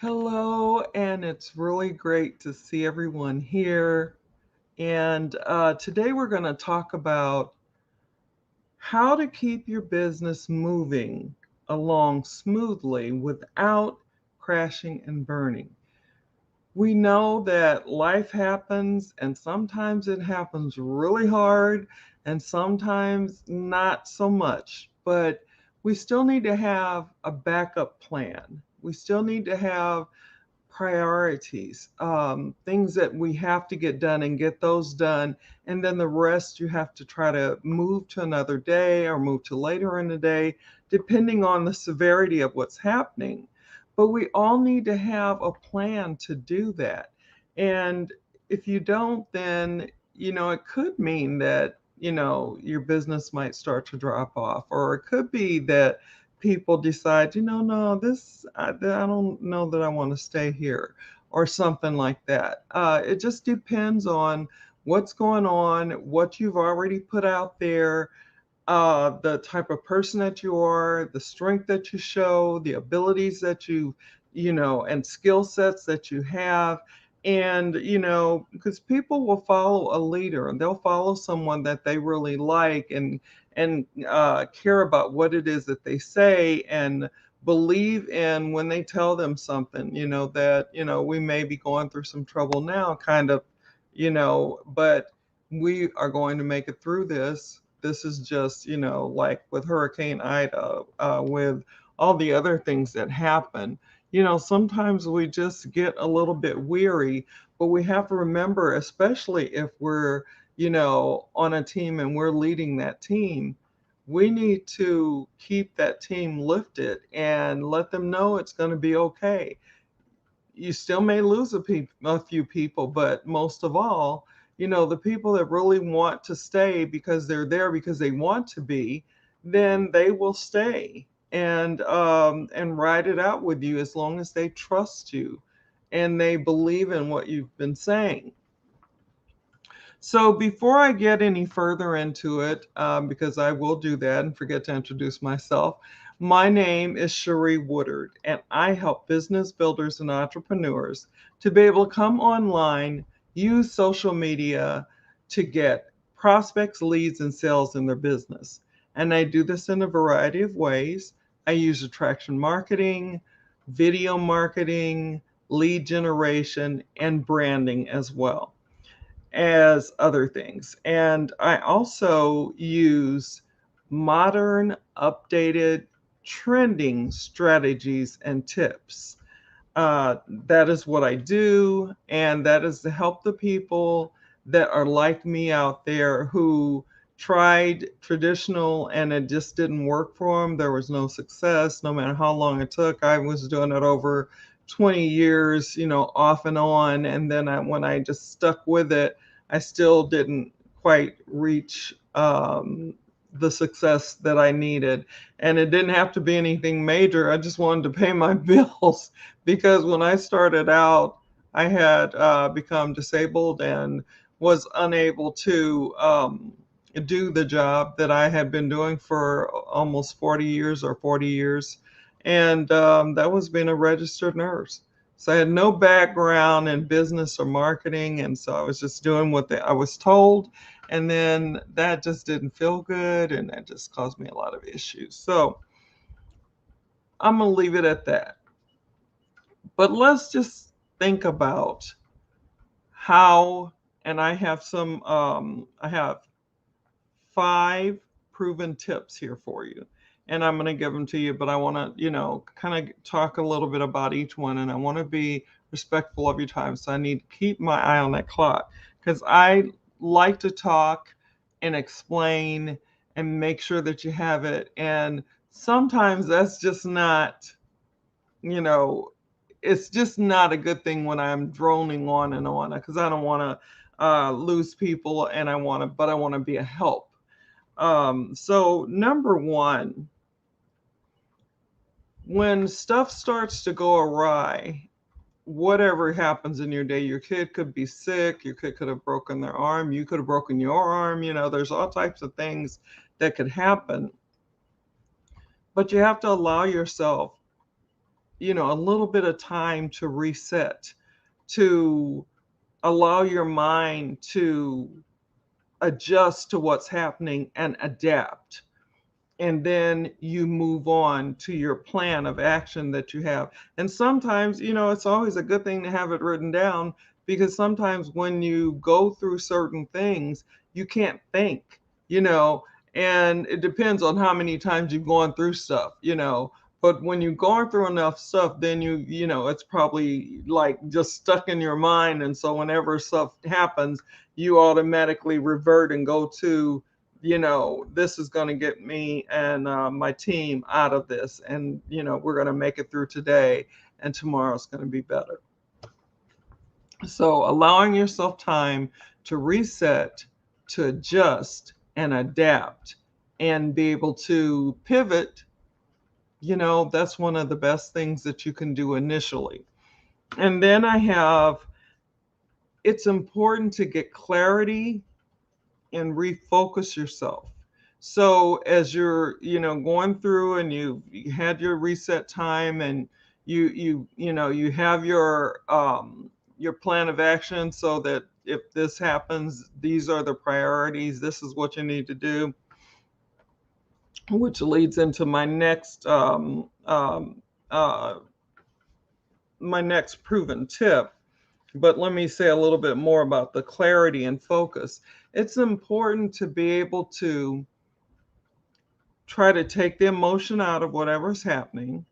Hello, and it's really great to see everyone here. And today we're going to talk about how to keep your business moving along smoothly without crashing and burning. We know that life happens, and sometimes it happens really hard, and sometimes not so much. But we still need to have a backup plan. We still need to have priorities, things that we have to get done and get those done. And then the rest you have to try to move to another day or move to later in the day, depending on the severity of what's happening. But we all need to have a plan to do that. And if you don't, then, it could mean that, your business might start to drop off, or it could be that people decide, no, I don't know that I want to stay here, or something like that. It just depends on what's going on, what you've already put out there, the type of person that you are, the strength that you show, the abilities that and skill sets that you have. And, because people will follow a leader and they'll follow someone that they really like and care about what it is that they say and believe in when they tell them something, that, we may be going through some trouble now, kind of, but we are going to make it through this. This is just, like with Hurricane Ida, with all the other things that happen. Sometimes we just get a little bit weary, but we have to remember, especially if we're, on a team and we're leading that team, we need to keep that team lifted and let them know it's going to be okay. You still may lose a few people, but most of all, the people that really want to stay because they're there because they want to be, then they will stay and ride it out with you as long as they trust you and they believe in what you've been saying. So before I get any further into it, because I will do that and forget to introduce myself, my name is Cherie Woodard, and I help business builders and entrepreneurs to be able to come online, use social media to get prospects, leads, and sales in their business. And I do this in a variety of ways. I use attraction marketing, video marketing, lead generation, and branding as well as other things. And I also use modern, updated, trending strategies and tips. That is what I do, and that is to help the people that are like me out there who tried traditional and it just didn't work for them. There was no success, no matter how long it took. I was doing it over 20 years, off and on. And then when I just stuck with it, I still didn't quite reach the success that I needed. And it didn't have to be anything major. I just wanted to pay my bills because when I started out, I had become disabled and was unable to do the job that I had been doing for almost 40 years or 40 years. And that was being a registered nurse. So I had no background in business or marketing. And so I was just doing what I was told. And then that just didn't feel good. And that just caused me a lot of issues. So I'm going to leave it at that. But let's just think about how, and I have 5 proven tips here for you. And I'm going to give them to you, but I want to, kind of talk a little bit about each one. And I want to be respectful of your time. So I need to keep my eye on that clock because I like to talk and explain and make sure that you have it. And sometimes that's just not, you know, it's just not a good thing when I'm droning on and on because I don't want to lose people and but I want to be a help. So number one, when stuff starts to go awry, whatever happens in your day, your kid could be sick, your kid could have broken their arm, you could have broken your arm, there's all types of things that could happen. But you have to allow yourself a little bit of time to reset, to allow your mind to adjust to what's happening and adapt. And then you move on to your plan of action that you have. And sometimes, it's always a good thing to have it written down, because sometimes when you go through certain things, you can't think, you know, and it depends on how many times you've gone through stuff. But when you're going through enough stuff, then it's probably like just stuck in your mind. And so whenever stuff happens, you automatically revert and go to, this is going to get me and my team out of this. And, we're going to make it through today, and tomorrow's going to be better. So allowing yourself time to reset, to adjust and adapt and be able to pivot, that's one of the best things that you can do initially. And then it's important to get clarity and refocus yourself. So as you're, going through and you had your reset time, and you have your plan of action, so that if this happens, these are the priorities, this is what you need to do, which leads into uh, my next proven tip. But let me say a little bit more about the clarity and focus. It's important to be able to try to take the emotion out of whatever's happening.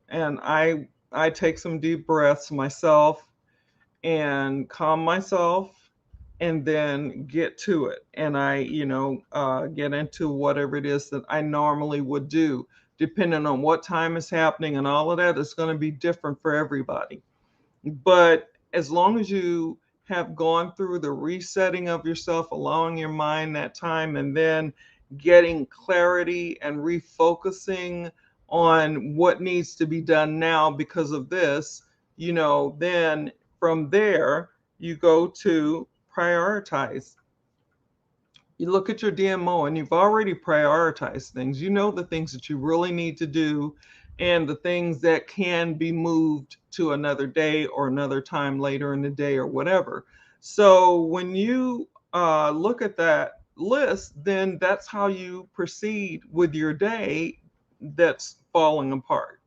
And I take some deep breaths myself and calm myself, and then get to it. And I, get into whatever it is that I normally would do. Depending on what time is happening and all of that, it's going to be different for everybody. But as long as you have gone through the resetting of yourself, allowing your mind that time, and then getting clarity and refocusing on what needs to be done now because of this, then from there, you go to prioritize. You look at your DMO and you've already prioritized things. You know the things that you really need to do, and the things that can be moved to another day or another time later in the day or whatever. So when you look at that list, then that's how you proceed with your day that's falling apart,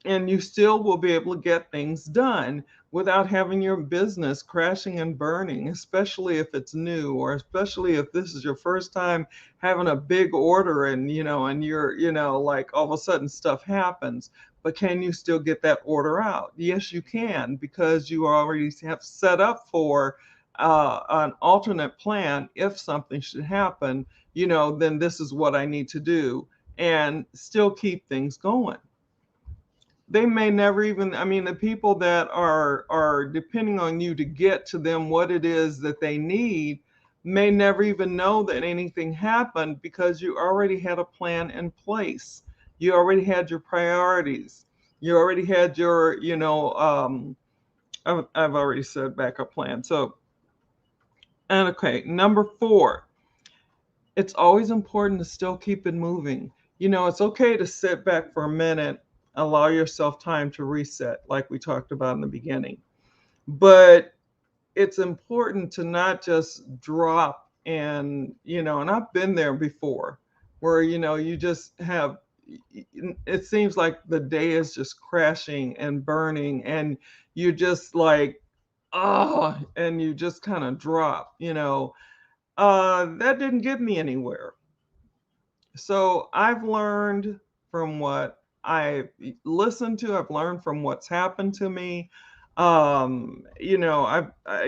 and you still will be able to get things done without having your business crashing and burning, especially if it's new, or especially if this is your first time having a big order, and and you're, like, all of a sudden stuff happens. But can you still get that order out? Yes, you can, because you already have set up for an alternate plan. If something should happen, then this is what I need to do, and still keep things going. They may never even, I mean, the people that are depending on you to get to them what it is that they need may never even know that anything happened, because you already had a plan in place. You already had your priorities. You already had your, I've already said backup plan. So, and okay, number 4, it's always important to still keep it moving. It's okay to sit back for a minute, allow yourself time to reset, like we talked about in the beginning. But it's important to not just drop, and I've been there before, where, you just have, it seems like the day is just crashing and burning, and you're just like, oh, and you just kind of drop. That didn't get me anywhere. So I've learned from what I've listened to, I've learned from what's happened to me. I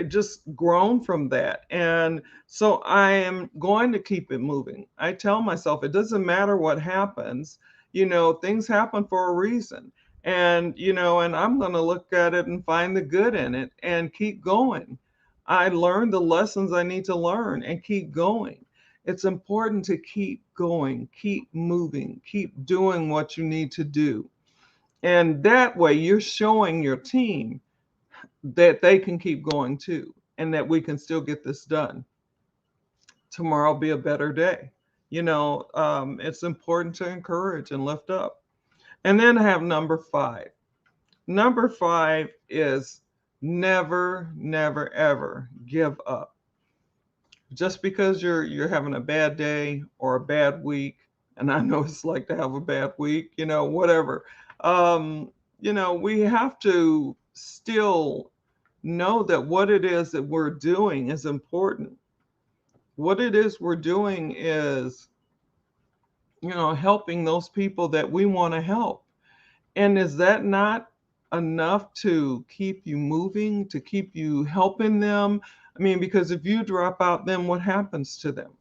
just grown from that. And so I am going to keep it moving. I tell myself it doesn't matter what happens, things happen for a reason. And I'm going to look at it and find the good in it and keep going. I learned the lessons I need to learn and keep going. It's important to keep going, keep moving, keep doing what you need to do. And that way you're showing your team that they can keep going too, and that we can still get this done. Tomorrow will be a better day. It's important to encourage and lift up. And then I have number 5. Number 5 is never, never, ever give up. Just because you're having a bad day or a bad week, and I know it's like to have a bad week, whatever. Um, we have to still know that what it is that we're doing is important. What it is we're doing is, helping those people that we want to help. And is that not enough to keep you moving, to keep you helping them? I mean, because if you drop out, then what happens to them?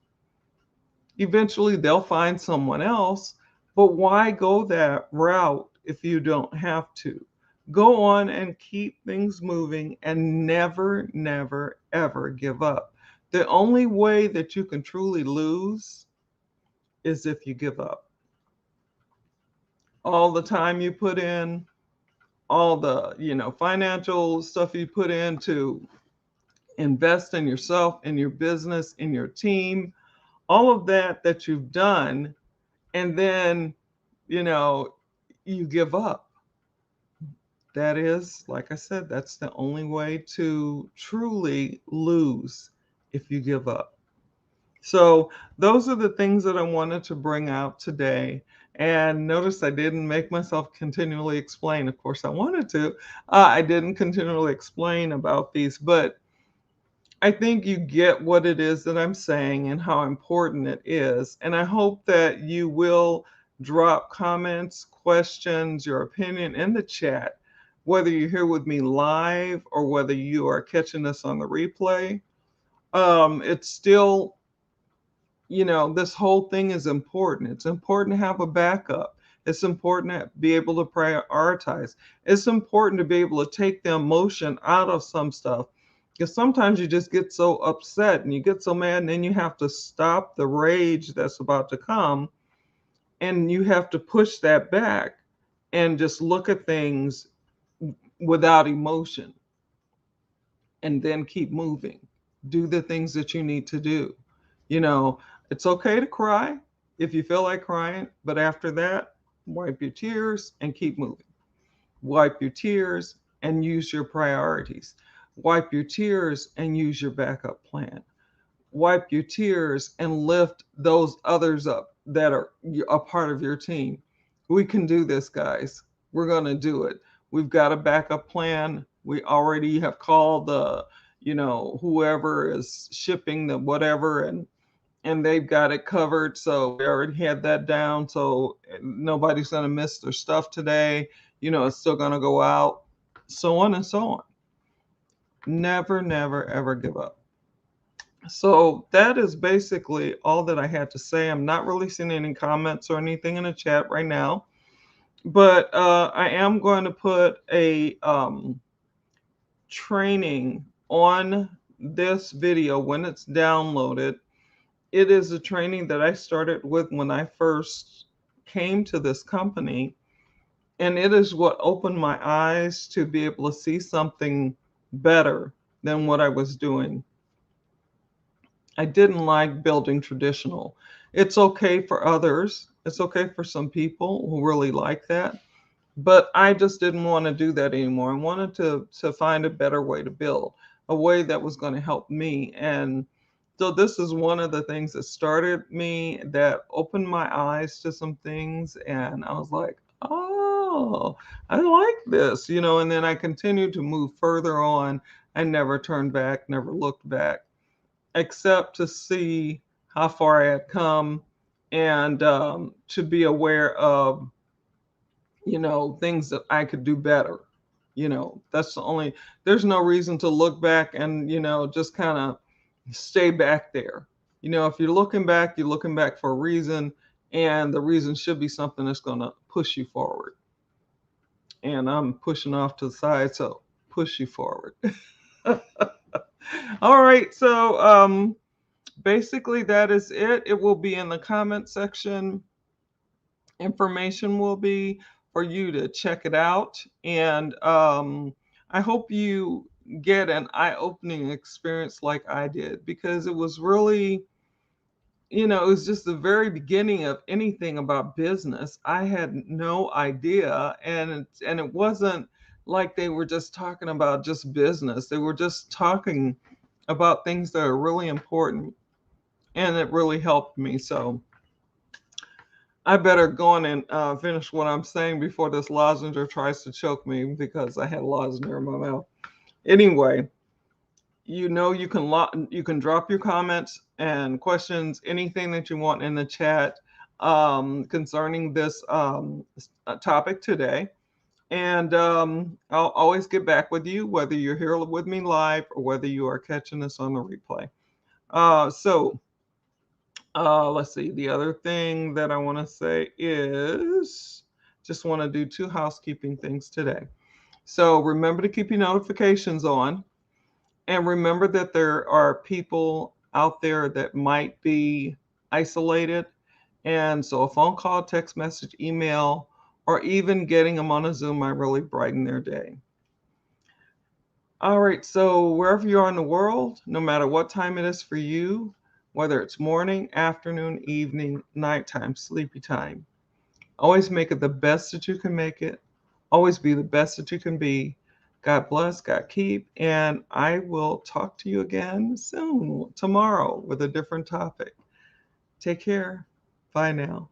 Eventually, they'll find someone else, but why go that route if you don't have to? Go on and keep things moving and never, never, ever give up. The only way that you can truly lose is if you give up. All the time you put in, all the, financial stuff you put in to invest in yourself, in your business, in your team, all of that you've done, and then, you know, you give up. That is, like I said, that's the only way to truly lose, if you give up. So, those are the things that I wanted to bring out today. And notice I didn't make myself continually explain. Of course, I wanted to. I didn't continually explain about these, but I think you get what it is that I'm saying and how important it is. And I hope that you will drop comments, questions, your opinion in the chat, whether you're here with me live or whether you are catching us on the replay. It's still, this whole thing is important. It's important to have a backup. It's important to be able to prioritize. It's important to be able to take the emotion out of some stuff. Because sometimes you just get so upset and you get so mad, and then you have to stop the rage that's about to come, and you have to push that back and just look at things without emotion and then keep moving. Do the things that you need to do. You know, it's okay to cry if you feel like crying, but after that, wipe your tears and keep moving. Wipe your tears and use your priorities. Wipe your tears and use your backup plan. Wipe your tears and lift those others up that are a part of your team. We can do this, guys. We're going to do it. We've got a backup plan. We already have called the, whoever is shipping the whatever, and they've got it covered. So we already had that down. So nobody's going to miss their stuff today. It's still going to go out, so on and so on. Never, never, ever give up. So that is basically all that I had to say. I'm not releasing any comments or anything in the chat right now, but I am going to put a training on this video when it's downloaded. It is a training that I started with when I first came to this company, and it is what opened my eyes to be able to see something better than what I was doing. I didn't like building traditional. It's okay for others. It's okay for some people who really like that. But I just didn't want to do that anymore. I wanted to find a better way to build, a way that was going to help me. And so this is one of the things that started me, that opened my eyes to some things. And I was like, oh, I like this, and then I continued to move further on. I never turned back, never looked back, except to see how far I had come, and to be aware of, things that I could do better. That's there's no reason to look back and, just kind of stay back there. If you're looking back, you're looking back for a reason, and the reason should be something that's going to push you forward. And I'm pushing off to the side, so push you forward. All right, so basically that is it. It will be in the comment section. Information will be for you to check it out, and I hope you get an eye-opening experience like I did, because it was really, it was just the very beginning of anything about business. I had no idea, and it wasn't like they were just talking about just business. They were just talking about things that are really important, and it really helped me. So I better go on and finish what I'm saying before this lozenge tries to choke me because I had a lozenge in my mouth. Anyway, you can drop your comments and questions, anything that you want in the chat concerning this topic today. And I'll always get back with you, whether you're here with me live or whether you are catching this on the replay. So let's see. The other thing that I want to say is just want to do two housekeeping things today. So remember to keep your notifications on. And remember that there are people out there that might be isolated. And so a phone call, text message, email, or even getting them on a Zoom might really brighten their day. All right, so wherever you are in the world, no matter what time it is for you, whether it's morning, afternoon, evening, nighttime, sleepy time, always make it the best that you can make it. Always be the best that you can be. God bless, God keep, and I will talk to you again soon, tomorrow, with a different topic. Take care. Bye now.